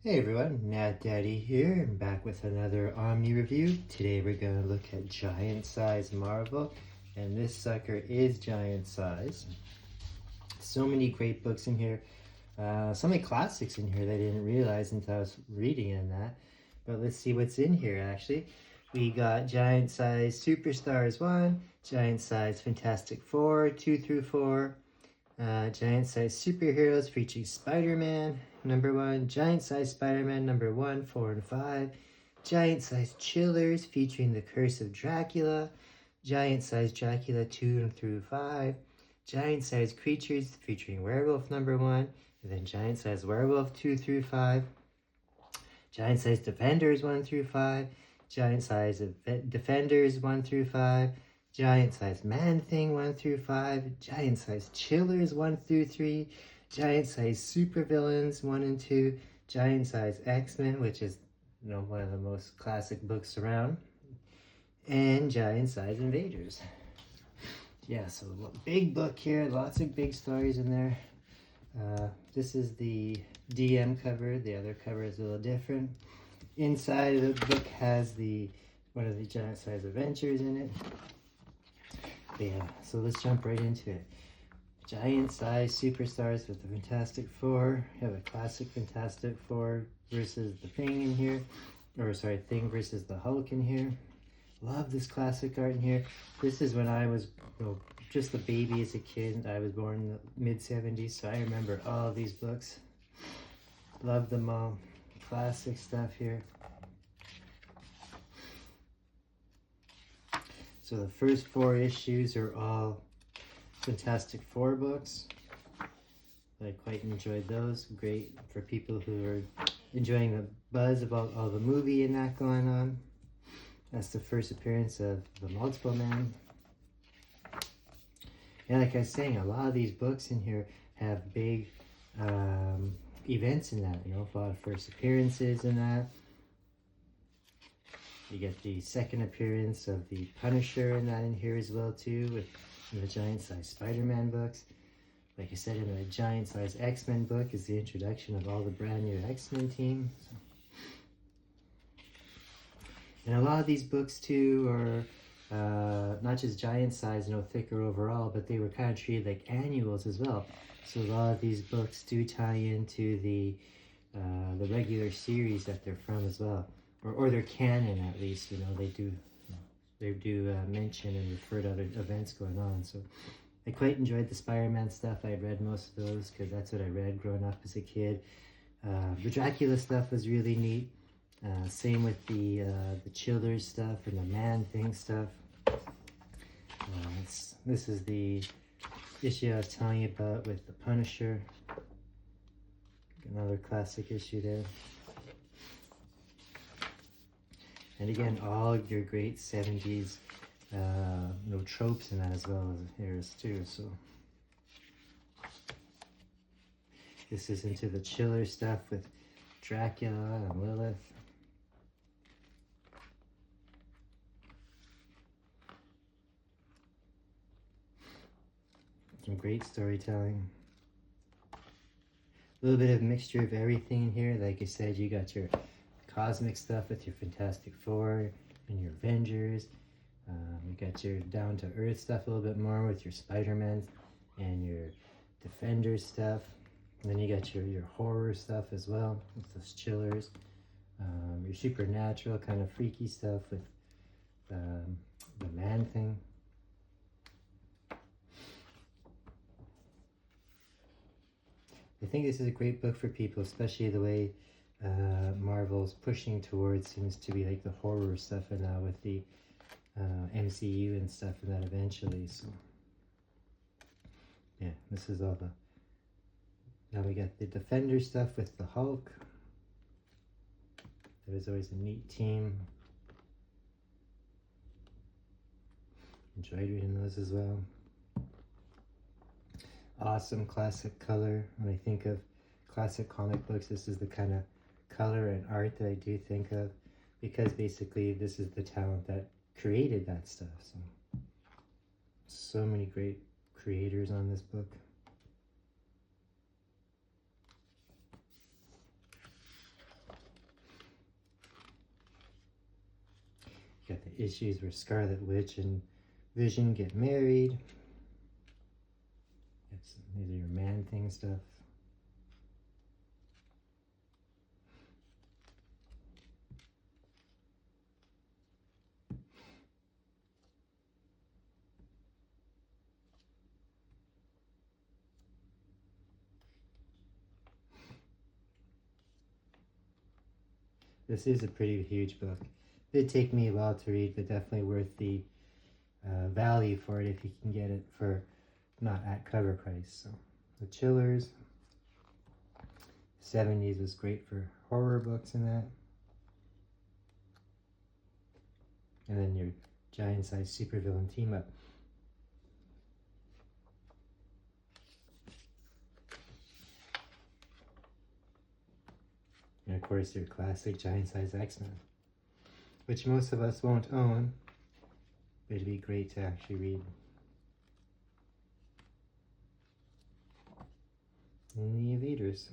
Hey everyone, Mad Daddy here. I'm back with another Omni review. Today we're going to look at giant size Marvel, and this sucker is giant size. So many great books in here, so many classics in here that I didn't realize until I was reading in that. But let's see what's in here actually. We got giant size Superstars 1, giant size Fantastic Four 2 through 4, giant size superheroes featuring Spider-Man #1, giant size Spider-Man #1, 4, and 5, giant size chillers featuring The Curse of Dracula, giant size Dracula 2 through 5, giant size creatures featuring Werewolf #1, and then giant size Werewolf 2 through 5, giant size Defenders 1 through 5, giant size Defenders 1 through 5, giant size Man-Thing 1 through 5, giant size Chillers 1 through 3, giant size Supervillains 1 and 2, giant size X-Men, which is one of the most classic books around, and giant size Invaders. Yeah, so big book here, lots of big stories in there. This is the DM cover. The other cover is a little different. Inside of the book has one of the giant size Avengers in it. But yeah, so let's jump right into it. Giant size superstars with the Fantastic Four. We have a classic Fantastic Four versus the Thing in here. Or sorry, Thing versus the Hulk in here. Love this classic art in here. This is when I was just a baby as a kid. I was born in the mid-70s, so I remember all of these books. Love them all. Classic stuff here. So the first 4 issues are all Fantastic Four books. I quite enjoyed those. Great for people who are enjoying the buzz about all the movie and that going on. That's the first appearance of the Multiple Man. And like I was saying, a lot of these books in here have big events in that, a lot of first appearances in that. You get the second appearance of the Punisher in that in here as well too, with the giant size Spider-Man books. Like I said, in the giant size X-Men book is the introduction of all the brand new X-Men team. And a lot of these books too are not just giant size, thicker overall, but they were kind of treated like annuals as well. So a lot of these books do tie into the regular series that they're from as well, or their canon at least. They do mention and refer to other events going on. So I quite enjoyed the Spider-Man stuff. I read most of those because that's what I read growing up as a kid. The Dracula stuff was really neat. Same with the Chillers stuff and the Man-Thing stuff. This is the issue I was telling you about with the Punisher. Another classic issue there. And again, all your great 70s tropes in that as well as here too. So this is into the Chiller stuff with Dracula and Lilith. Some great storytelling. A little bit of mixture of everything in here. Like I said, you got your cosmic stuff with your Fantastic Four and your Avengers. You got your down-to-earth stuff a little bit more with your Spider-Man and your Defenders stuff. And then you got your horror stuff as well with those Chillers. Your supernatural kind of freaky stuff with the Man-Thing. I think this is a great book for people, especially the way Marvel's pushing towards seems to be like the horror stuff and now with the MCU and stuff and that eventually. So yeah, this is all the, now we got the Defender stuff with the Hulk. That was always a neat team. Enjoyed reading those as well. Awesome classic color. When I think of classic comic books, this is the kind of color and art that I do think of, because basically this is the talent that created that stuff. So many great creators on this book. Got the issues where Scarlet Witch and Vision get married. These are your Man-Thing stuff. This is a pretty huge book. It did take me a while to read, but definitely worth the value for it if you can get it for not at cover price. So the Chillers. 70s was great for horror books and that. And then your giant size supervillain team up. And of course your classic giant size X-Men, which most of us won't own, but it'd be great to actually read. And the Invaders.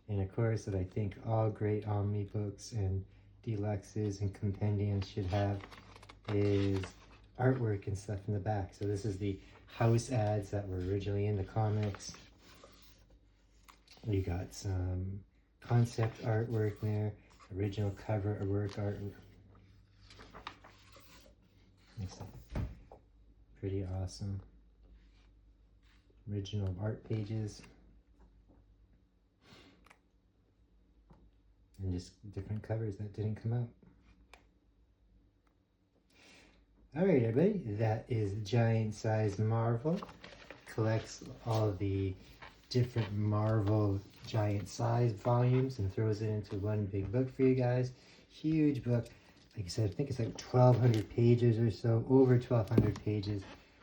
And of course, what I think all great Omni books and deluxes and compendiums should have is artwork and stuff in the back. So this is the house ads that were originally in the comics. You got some concept artwork there, original cover artwork. Makes it pretty awesome. Original art pages. And just different covers that didn't come out. Alright everybody, that is Giant Size Marvel. Collects all the different Marvel giant size volumes and throws it into one big book for you guys. Huge book. Like I said, I think it's like 1,200 pages or so, over 1,200 pages.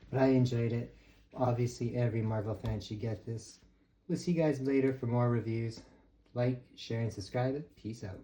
But I enjoyed it. Obviously, every Marvel fan should get this. We'll see you guys later for more reviews. Like, share, and subscribe. Peace out.